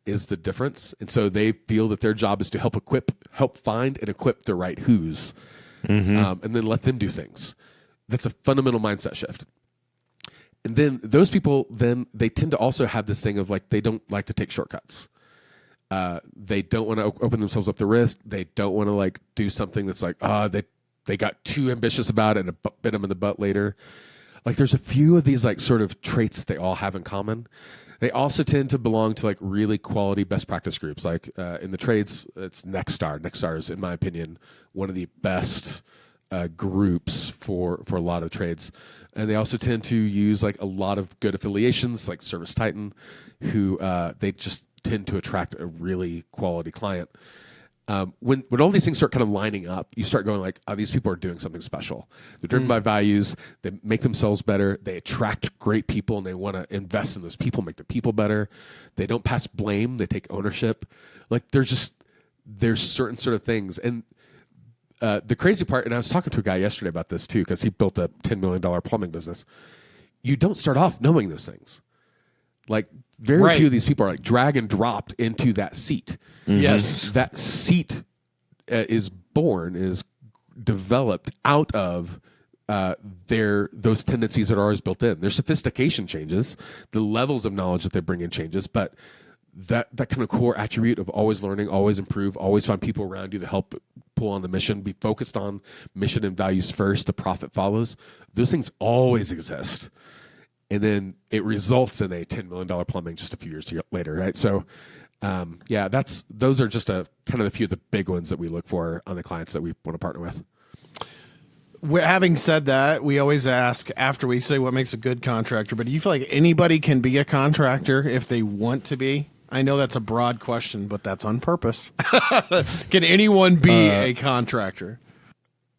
is the difference. And so they feel that their job is to help find and equip the right who's, and then let them do things. That's a fundamental mindset shift. And then those people, they tend to also have this thing of like, they don't like to take shortcuts. They don't want to open themselves up the risk. They don't want to like do something that's like, they got too ambitious about it and bit them in the butt later. Like there's a few of these like sort of traits they all have in common. They also tend to belong to like really quality best practice groups. Like in the trades, it's Nexstar. Nexstar is, in my opinion, one of the best groups for a lot of trades. And they also tend to use like a lot of good affiliations like Service Titan, who they just tend to attract a really quality client. When all these things start kind of lining up, you start going like, these people are doing something special. They're driven by values. They make themselves better. They attract great people, and they want to invest in those people, make the people better. They don't pass blame. They take ownership. Like there's certain sort of things. And the crazy part, and I was talking to a guy yesterday about this too, because he built a $10 million plumbing business. You don't start off knowing those things. Like very few of these people are like drag and dropped into that seat. Mm-hmm. Yes. That seat is developed out of those tendencies that are always built in. Their sophistication changes, the levels of knowledge that they bring in changes, but that kind of core attribute of always learning, always improve, always find people around you to help pull on the mission, be focused on mission and values first, the profit follows. Those things always exist. And then it results in a $10 million plumbing just a few years later, right? So, those are just a kind of a few of the big ones that we look for on the clients that we want to partner with. Having said that, we always ask after we say what makes a good contractor, but do you feel like anybody can be a contractor if they want to be? I know that's a broad question, but that's on purpose. Can anyone be a contractor?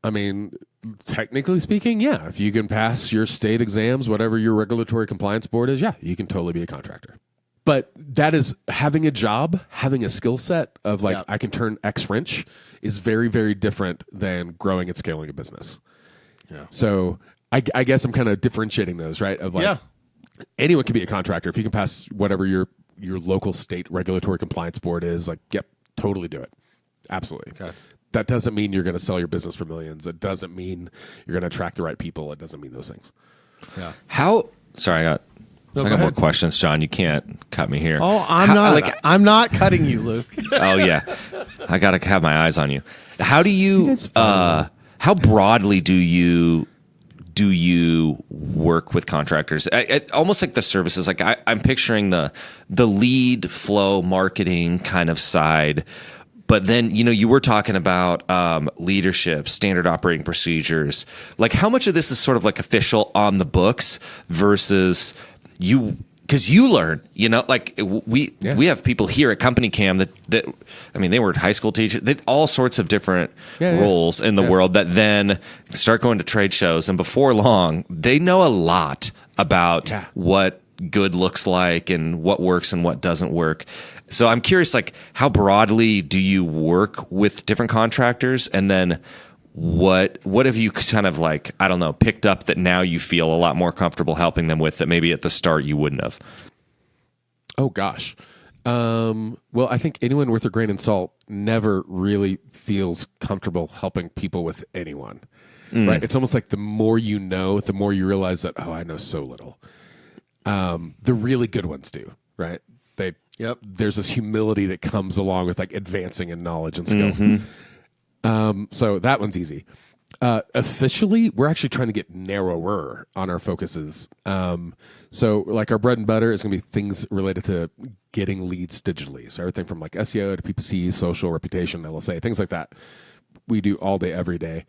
I mean, technically speaking, yeah. If you can pass your state exams, whatever your regulatory compliance board is, yeah, you can totally be a contractor. But that is having a job, having a skill set of like, I can turn X wrench is very, very different than growing and scaling a business. Yeah. So I guess I'm kind of differentiating those, right? Of like, anyone can be a contractor if you can pass whatever your local state regulatory compliance board is. Like, yep, totally do it. Absolutely. Okay. That doesn't mean you're going to sell your business for millions. It doesn't mean you're going to attract the right people. It doesn't mean those things. Yeah. Sorry, I got more questions, John. You can't cut me here. Oh, I'm not cutting you, Luke. Oh yeah, I gotta have my eyes on you. How do you? How broadly do you work with contractors? Almost like the services. Like I'm picturing the lead flow marketing kind of side. But then, you were talking about leadership, standard operating procedures. Like, how much of this is sort of like official on the books versus you? Because you learn, like we have people here at CompanyCam that they were high school teachers, all sorts of different roles in the world that then start going to trade shows, and before long, they know a lot about what good looks like and what works and what doesn't work. So I'm curious, like, how broadly do you work with different contractors? And then what have you kind of like, I don't know, picked up that now you feel a lot more comfortable helping them with that maybe at the start you wouldn't have? Oh, gosh. Well, I think anyone worth a grain of salt never really feels comfortable helping people with anyone, right? It's almost like the more you know, the more you realize that, I know so little. The really good ones do, right? There's this humility that comes along with like advancing in knowledge and skill. So that one's easy. Officially, we're actually trying to get narrower on our focuses. So like our bread and butter is going to be things related to getting leads digitally. So everything from like SEO to PPC, social, reputation, LSA, things like that. We do all day, every day.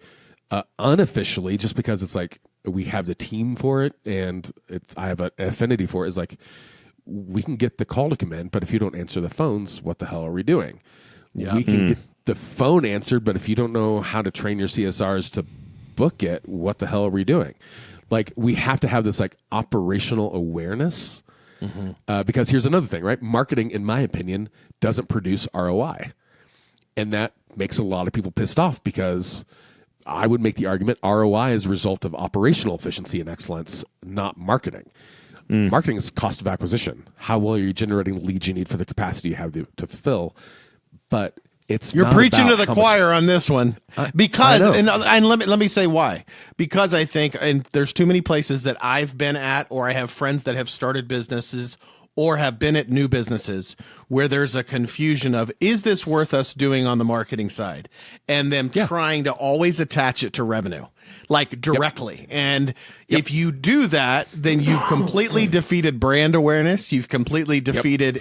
Unofficially, just because it's like we have the team for it and I have an affinity for it, is like, we can get the call to come in, but if you don't answer the phones, what the hell are we doing? Yeah. We can get the phone answered, but if you don't know how to train your CSRs to book it, what the hell are we doing? Like, we have to have this like operational awareness because here's another thing, right? Marketing, in my opinion, doesn't produce ROI. And that makes a lot of people pissed off because I would make the argument ROI is a result of operational efficiency and excellence, not marketing. Marketing is cost of acquisition. How well are you generating leads you need for the capacity you have to fulfill? But you're preaching to the choir on this one because, and let me say why. Because I think, and there's too many places that I've been at, or I have friends that have started businesses or have been at new businesses where there's a confusion of, is this worth us doing on the marketing side? And them trying to always attach it to revenue, like directly. And if you do that, then you've completely defeated brand awareness. You've completely defeated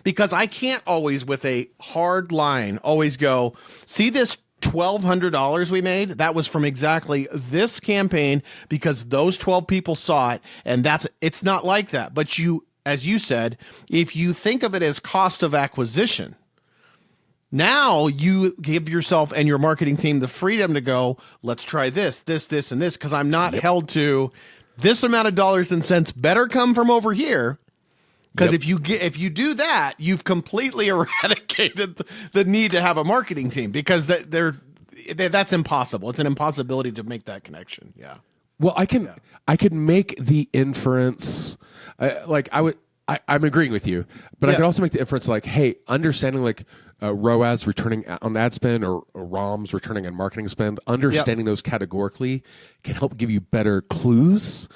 because I can't always with a hard line always go, see this $1,200 we made? That was from exactly this campaign because those 12 people saw it. And it's not like that. But as you said, if you think of it as cost of acquisition, now you give yourself and your marketing team the freedom to go, let's try this, and this, because I'm not held to this amount of dollars and cents better come from over here. Because if you do that, you've completely eradicated the need to have a marketing team because that's impossible. It's an impossibility to make that connection. Yeah. Well, I could make the inference, I'm agreeing with you, but I could also make the inference like, hey, understanding like ROAS returning on ad spend or ROMs returning on marketing spend, understanding those categorically can help give you better clues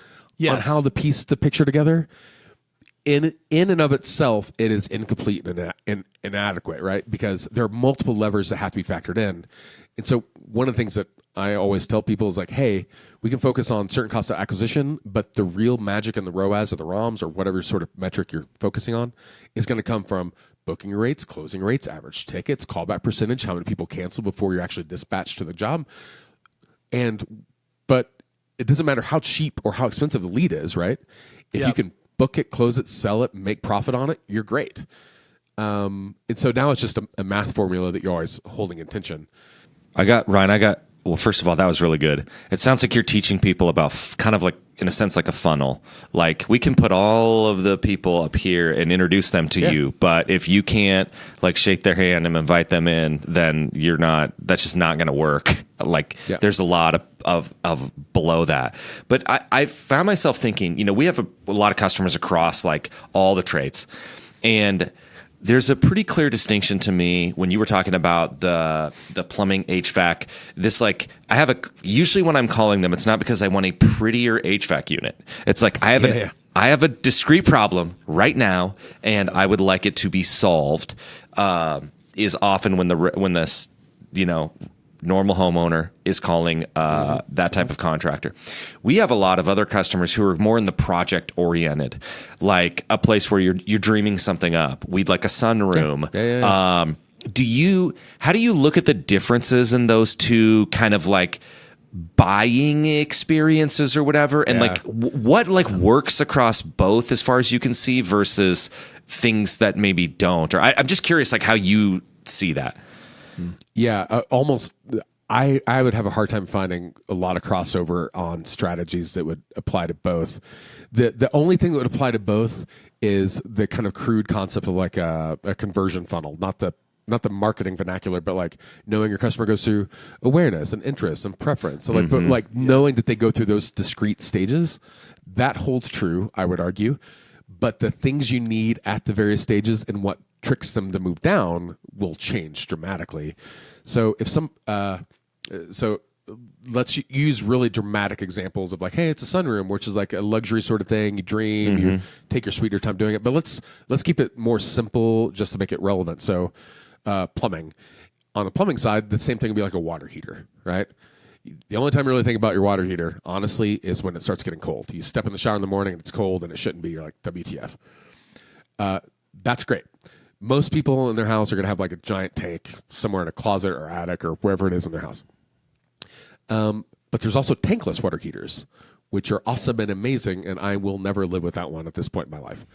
on how to piece the picture together. In and of itself, it is incomplete and inadequate, right? Because there are multiple levers that have to be factored in. And so one of the things that I always tell people is like, hey, we can focus on certain cost of acquisition, but the real magic in the ROAS or the ROMs or whatever sort of metric you're focusing on is going to come from booking rates, closing rates, average tickets, callback percentage, how many people cancel before you're actually dispatched to the job. But it doesn't matter how cheap or how expensive the lead is, right? If you can book it, close it, sell it, make profit on it, you're great. And so now it's just a math formula that you're always holding in tension. Well, first of all, that was really good. It sounds like you're teaching people about kind of like in a sense like a funnel. Like we can put all of the people up here and introduce them to you, but if you can't like shake their hand and invite them in, then that's just not going to work. Like there's a lot of below that. But I found myself thinking, you know, we have a lot of customers across like all the trades, and there's a pretty clear distinction to me when you were talking about the plumbing HVAC. This like usually when I'm calling them, it's not because I want a prettier HVAC unit. It's like I have a discrete problem right now, and I would like it to be solved. Is often when the you know, normal homeowner is calling that type of contractor. We have a lot of other customers who are more in the project oriented, like a place where you're dreaming something up. We'd like a sunroom. How do you look at the differences in those two kind of like buying experiences or whatever, and like what like works across both as far as you can see versus things that maybe don't? Or I'm just curious like how you see that. Yeah, almost. I would have a hard time finding a lot of crossover on strategies that would apply to both. The only thing that would apply to both is the kind of crude concept of like a conversion funnel, not the marketing vernacular, but like knowing your customer goes through awareness and interest and preference. So like, but like knowing that they go through those discrete stages, that holds true, I would argue. But the things you need at the various stages and what tricks them to move down will change dramatically. So if so let's use really dramatic examples of like, hey, it's a sunroom, which is like a luxury sort of thing. You dream, you take your sweeter time doing it. But let's keep it more simple just to make it relevant. So plumbing. On the plumbing side, the same thing would be like a water heater, right? The only time you really think about your water heater, honestly, is when it starts getting cold. You step in the shower in the morning and it's cold and it shouldn't be. You're like, WTF. That's great. Most people in their house are going to have like a giant tank somewhere in a closet or attic or wherever it is in their house. But there's also tankless water heaters, which are awesome and amazing, and I will never live without one at this point in my life.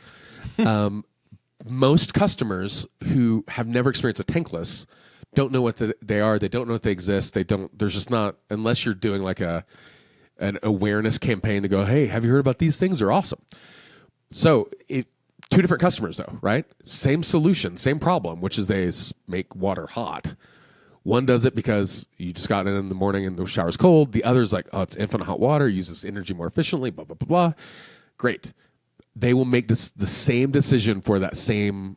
Most customers who have never experienced a tankless don't know what they are. They don't know that they exist. There's just not, unless you're doing like an awareness campaign to go, hey, have you heard about these things? They're awesome. So two different customers though, right? Same solution, same problem, which is they make water hot. One does it because you just got in the morning and the shower's cold. The other's like, oh, it's infinite hot water, uses energy more efficiently, blah, blah, blah, blah. Great. They will make the same decision for that same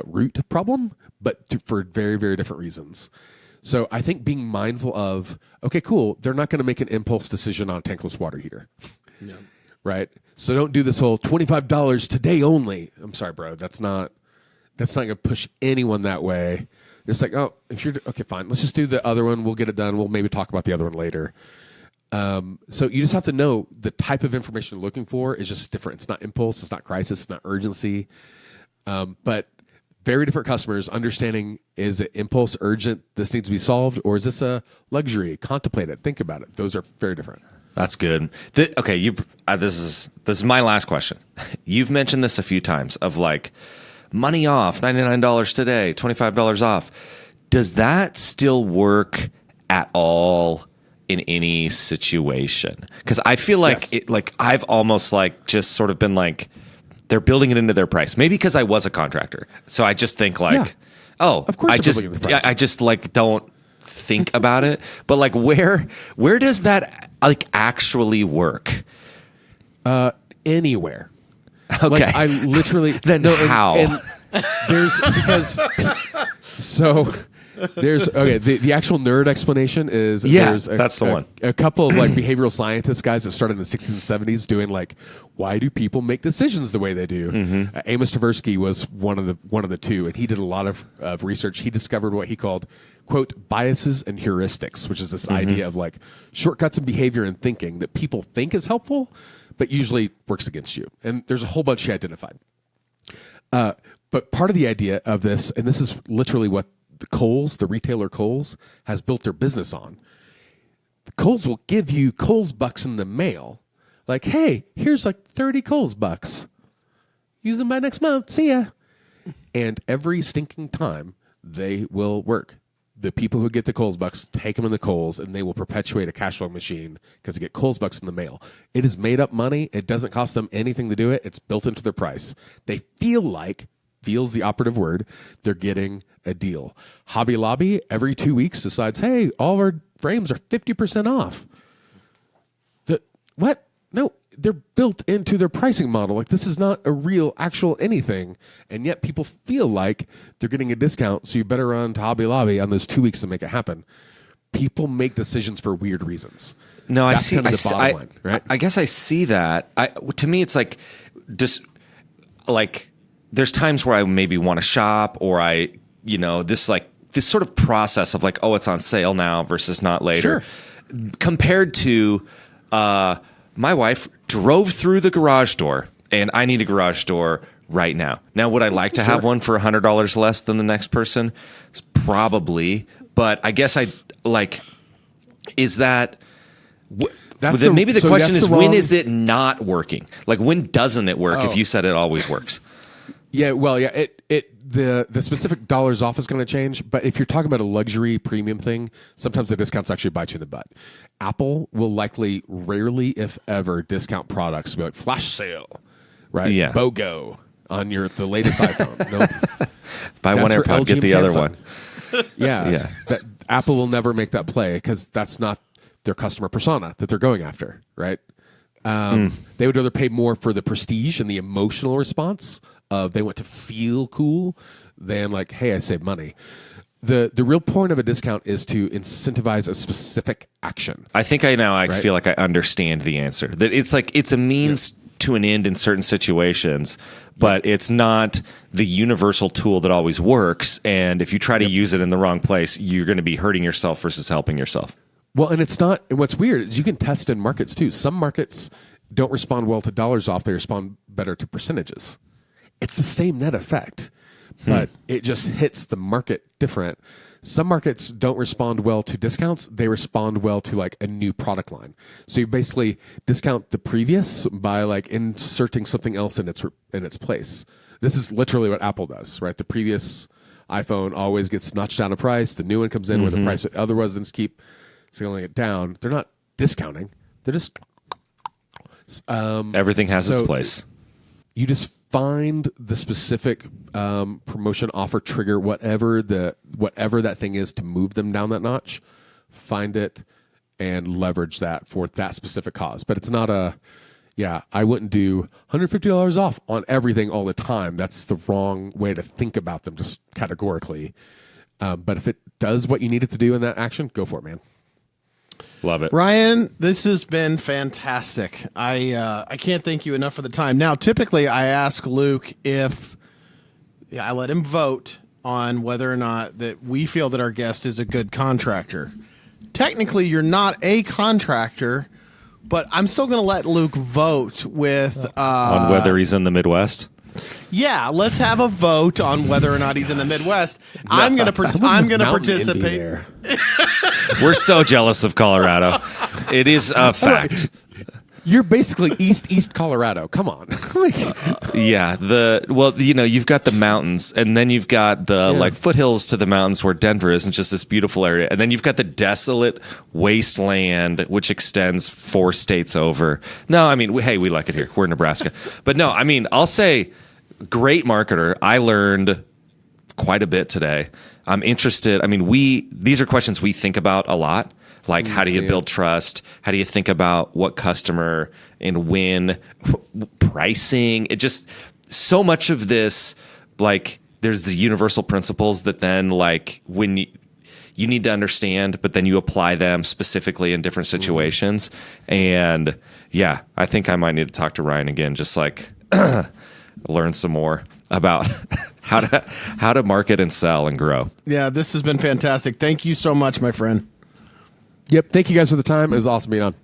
root problem, but for very, very different reasons. So I think being mindful of, okay, cool, they're not going to make an impulse decision on a tankless water heater. Yeah. Right? So don't do this whole $25 today only. I'm sorry, bro. That's not going to push anyone that way. It's like, oh, if you're okay, fine. Let's just do the other one. We'll get it done. We'll maybe talk about the other one later. So you just have to know the type of information you're looking for is just different. It's not impulse. It's not crisis. It's not urgency. But very different customers understanding, is it impulse, urgent, this needs to be solved, or is this a luxury? Contemplate it. Think about it. Those are very different. That's good. Okay, this is my last question. You've mentioned this a few times of like money off, $99 today, $25 off. Does that still work at all in any situation? Because I feel like I've almost like just sort of been like, they're building it into their price. Maybe because I was a contractor, so I just think like, oh, of course I just like don't think about it. But like, where does that like actually work? Anywhere. Okay. Like, I literally then how? And there's the actual nerd explanation is that's the one. A couple of like behavioral scientist guys that started in the 60s and 70s doing like, why do people make decisions the way they do? Amos Tversky was one of the two, and he did a lot of research. He discovered what he called, quote, biases and heuristics, which is this idea of like shortcuts in behavior and thinking that people think is helpful, but usually works against you. And there's a whole bunch he identified. But part of the idea of this, and this is literally what the retailer Kohl's, has built their business on. Kohl's will give you Kohl's bucks in the mail. Like, hey, here's like 30 Kohl's bucks. Use them by next month. See ya. And every stinking time, they will work. the people who get the Kohl's bucks take them in the Kohl's, and they will perpetuate a cash flow machine because they get Kohl's bucks in the mail. It is made up money. It doesn't cost them anything to do it. It's built into their price. They feels the operative word, they're getting a deal. Hobby Lobby every 2 weeks decides, hey, all of our frames are 50% off. What? No, they're built into their pricing model. Like, this is not a real, actual anything. And yet people feel like they're getting a discount, so you better run to Hobby Lobby on those 2 weeks to make it happen. People make decisions for weird reasons. No, That's I see. kind of the bottom line, right? I guess I see that. To me, it's like just like there's times where I maybe want to shop, or this sort of process of like, oh, it's on sale now versus not later. Sure. Compared to my wife drove through the garage door, and I need a garage door right now. Now, would I like to have one for $100 less than the next person? Probably, but I guess is that? Maybe the question is, when is it not working? Like, when doesn't it work? If you said it always works. Yeah, well, yeah, the specific dollars off is going to change, but if you're talking about a luxury premium thing, sometimes the discounts actually bite you in the butt. Apple will likely, rarely, if ever, discount products. Be like, flash sale, right? Yeah. BOGO on the latest iPhone. Nope. Buy one That's for AirPod, LG get the and other Samsung. one. Yeah. Apple will never make that play because that's not their customer persona that they're going after, right? They would rather pay more for the prestige and the emotional response of they want to feel cool than like, hey, I save money. The real point of a discount is to incentivize a specific action. I think I feel like I understand the answer. That it's like it's a means to an end in certain situations, but it's not the universal tool that always works. And if you try to use it in the wrong place, you're going to be hurting yourself versus helping yourself. Well, and it's not. And what's weird is you can test in markets too. Some markets don't respond well to dollars off; they respond better to percentages. It's the same net effect, but it just hits the market different. Some markets don't respond well to discounts; they respond well to like a new product line. So you basically discount the previous by like inserting something else in its place. This is literally what Apple does, right? The previous iPhone always gets notched down a price. The new one comes in with a price that other ones keep scaling it down. They're not discounting. They're just everything has its place. You just find the specific promotion, offer, trigger, whatever that thing is to move them down that notch. Find it and leverage that for that specific cause. But it's not I wouldn't do $150 off on everything all the time. That's the wrong way to think about them, just categorically. But if it does what you need it to do in that action, go for it, man. Love it. Ryan, this has been fantastic. I can't thank you enough for the time. Now, typically I ask Luke if I let him vote on whether or not that we feel that our guest is a good contractor. Technically, you're not a contractor, but I'm still going to let Luke vote with on whether he's in the Midwest. Yeah, let's have a vote on whether or not he's in the Midwest. I'm going to participate. We're so jealous of Colorado. It is a fact. You're basically East Colorado. Come on. Yeah. You've got the mountains, and then you've got the like foothills to the mountains where Denver is, and just this beautiful area. And then you've got the desolate wasteland, which extends 4 states over. No, I mean, hey, we like it here. We're in Nebraska. But no, I mean, I'll say great marketer. I learned quite a bit today. I'm interested. I mean, these are questions we think about a lot. Like, how do you build trust? How do you think about what customer and when? Pricing. It just, so much of this, like, there's the universal principles that then, like, when you need to understand, but then you apply them specifically in different situations. And yeah, I think I might need to talk to Ryan again, just like learn some more about how to market and sell and grow. Yeah, this has been fantastic. Thank you so much, my friend. Yep. Thank you guys for the time. It was awesome being on.